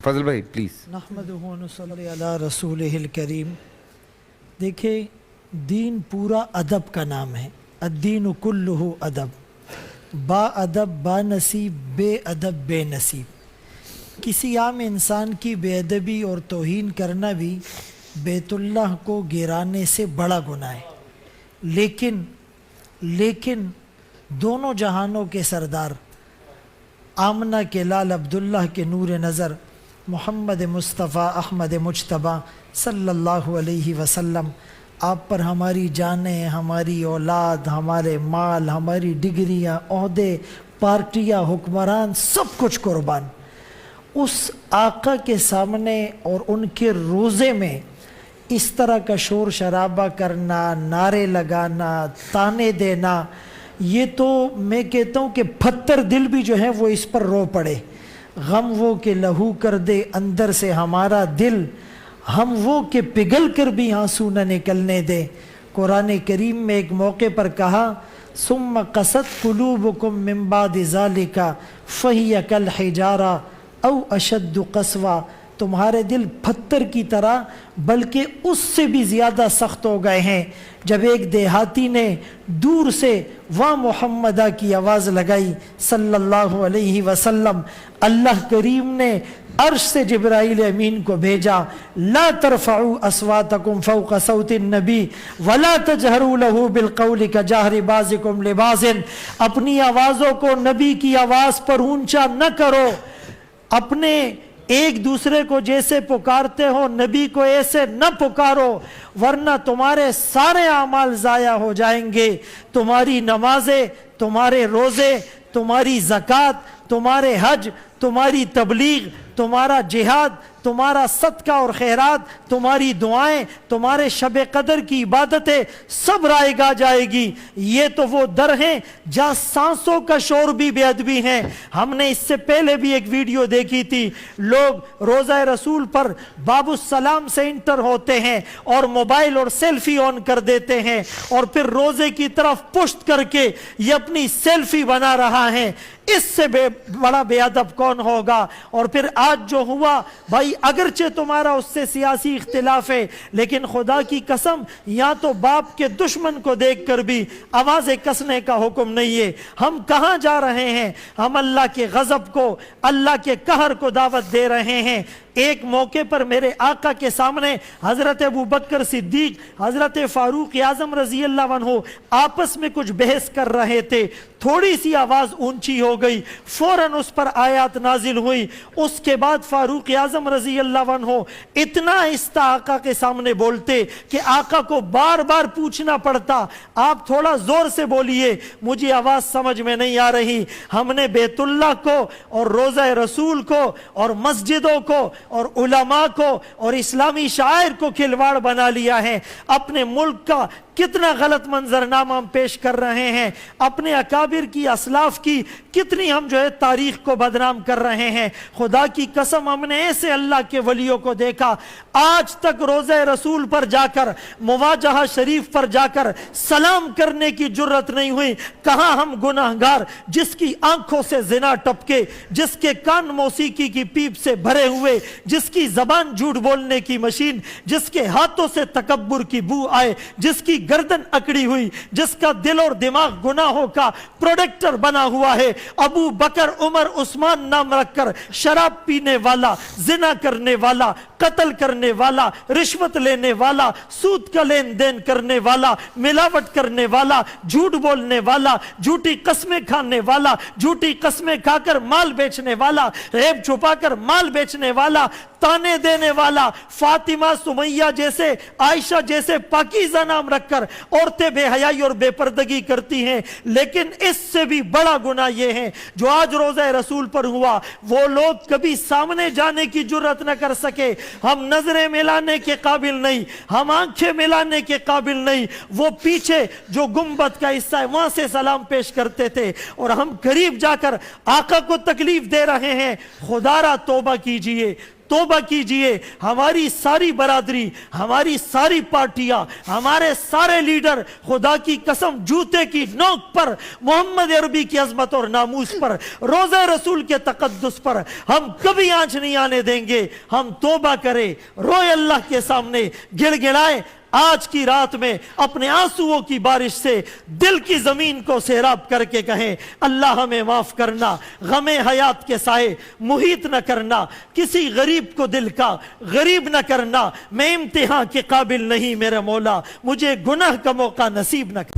فضل بھائی پلیز. نحمدہ و نصلی علی رسولہ الکریم. دیکھیں دین پورا ادب کا نام ہے. الدین کلہ ادب. با ادب با نصیب، بے ادب بے نصیب. کسی عام انسان کی بے ادبی اور توہین کرنا بھی بیت اللہ کو گرانے سے بڑا گناہ ہے. لیکن دونوں جہانوں کے سردار، آمنہ کے لال عبداللہ کے نور نظر محمد مصطفیٰ احمد مجتبیٰ صلی اللہ علیہ وسلم، آپ پر ہماری جانیں، ہماری اولاد، ہمارے مال، ہماری ڈگریاں، عہدے، پارٹیاں، حکمران، سب کچھ قربان. اس آقا کے سامنے اور ان کے روزے میں اس طرح کا شور شرابہ کرنا، نعرے لگانا، تانے دینا، یہ تو میں کہتا ہوں کہ پتھر دل بھی جو ہے وہ اس پر رو پڑے. غم وہ کہ لہو کر دے اندر سے ہمارا دل، ہم وہ کہ پگھل کر بھی آنسو نہ نکلنے دے. قرآن کریم میں ایک موقع پر کہا ثم قست قلوبکم من بعد ذالک فہی کالحجارہ او اشد قسوہ. تمہارے دل پتھر کی طرح بلکہ اس سے بھی زیادہ سخت ہو گئے ہیں. جب ایک دیہاتی نے دور سے واہ محمدہ کی آواز لگائی صلی اللہ علیہ وسلم، اللہ کریم نے عرش سے جبرائیل امین کو بھیجا، لا ترفعوا اصواتکم فوق صوت النبی ولا تجہروا لہ بالقول کجہر بعضکم لبعض. اپنی آوازوں کو نبی کی آواز پر اونچا نہ کرو. اپنے ایک دوسرے کو جیسے پکارتے ہو نبی کو ایسے نہ پکارو، ورنہ تمہارے سارے اعمال ضائع ہو جائیں گے. تمہاری نمازیں، تمہارے روزے، تمہاری زکوٰۃ، تمہارے حج، تمہاری تبلیغ، تمہارا جہاد، تمہارا صدقہ اور خیرات، تمہاری دعائیں، تمہارے شب قدر کی عبادتیں سب رائے گا جائے گی. یہ تو وہ در ہیں جہاں سانسوں کا شور بھی بے ادبی ہیں. ہم نے اس سے پہلے بھی ایک ویڈیو دیکھی تھی، لوگ روضہ رسول پر باب السلام سے انٹر ہوتے ہیں اور موبائل اور سیلفی آن کر دیتے ہیں اور پھر روزے کی طرف پشت کر کے یہ اپنی سیلفی بنا رہا ہے. اس سے بڑا بے ادب کون ہوگا؟ اور پھر آج جو ہوا بھائی، اگرچہ تمہارا اس سے سیاسی اختلاف ہے، لیکن خدا کی قسم یا تو باپ کے دشمن کو دیکھ کر بھی آوازیں کسنے کا حکم نہیں ہے. ہم کہاں جا رہے ہیں؟ ہم اللہ کے غضب کو، اللہ کے قہر کو دعوت دے رہے ہیں. ایک موقع پر میرے آقا کے سامنے حضرت ابوبکر صدیق، حضرت فاروق اعظم رضی اللہ عنہ آپس میں کچھ بحث کر رہے تھے. تھوڑی سی آواز اونچی ہو گئی، فوراً اس پر آیات نازل ہوئی. اس کے بعد فاروق اعظم رضی اللہ عنہ اتنا آہستہ آقا کے سامنے بولتے کہ آقا کو بار بار پوچھنا پڑتا، آپ تھوڑا زور سے بولیے، مجھے آواز سمجھ میں نہیں آ رہی. ہم نے بیت اللہ کو اور روضہ رسول کو اور مسجدوں کو اور علماء کو اور اسلامی شاعر کو کھلواڑ بنا لیا ہے. اپنے ملک کا کتنا غلط منظرنامہ ہم پیش کر رہے ہیں، اپنے اکابر کی، اسلاف کی کتنی ہم جو ہے تاریخ کو بدنام کر رہے ہیں. خدا کی قسم ہم نے ایسے اللہ کے ولیوں کو دیکھا، آج تک روضہ رسول پر جا کر، مواجہہ شریف پر جا کر سلام کرنے کی جرت نہیں ہوئی. کہاں ہم گناہگار جس کی آنکھوں سے زنا ٹپکے، جس کے کان موسیقی کی پیپ سے بھرے ہوئے، جس کی زبان جھوٹ بولنے کی مشین، جس کے ہاتھوں سے تکبر کی بو آئے، جس کی گردن اکڑی ہوئی، جس کا دل اور دماغ گناہوں کا پروڈکٹر بنا ہوا ہے. ابو بکر، عمر، عثمان نام رکھ کر شراب پینے والا، زنا کرنے والا، قتل کرنے والا، رشوت لینے والا، سود کا لین دین کرنے والا، ملاوٹ کرنے والا، جھوٹ بولنے والا، جھوٹی قسمیں کھانے والا، جھوٹی قسمیں کھا کر مال بیچنے والا، عیب چھپا کر مال بیچنے والا، تانے دینے والا، فاطمہ، سمیہ جیسے، عائشہ جیسے پاکیزہ نام رکھ کر عورتیں بے حیائی اور بے پردگی کرتی ہیں. لیکن اس سے بھی بڑا گناہ یہ ہے جو آج روضہ رسول پر ہوا. وہ لوگ کبھی سامنے جانے کی جرت نہ کر سکے. ہم نظریں ملانے کے قابل نہیں، ہم آنکھیں ملانے کے قابل نہیں. وہ پیچھے جو گنبد کا حصہ ہے وہاں سے سلام پیش کرتے تھے اور ہم قریب جا کر آقا کو تکلیف دے رہے ہیں. خدا را توبہ کیجئے، توبہ کیجئے. ہماری ساری برادری, ہماری ساری پارٹیاں, ہمارے سارے لیڈر خدا کی قسم جوتے کی نوک پر, محمد عربی کی عظمت اور ناموس پر, روزہ رسول کے تقدس پر ہم کبھی آنچ نہیں آنے دیں گے. ہم توبہ کریں, روئے اللہ کے سامنے, گڑ گڑائیں. آج کی رات میں اپنے آنسوؤں کی بارش سے دل کی زمین کو سیراب کر کے کہیں اللہ ہمیں معاف کرنا, غم حیات کے سائے محیط نہ کرنا, کسی غریب کو دل کا غریب نہ کرنا. میں امتحان کے قابل نہیں میرے مولا, مجھے گناہ کا موقع نصیب نہ کرنا.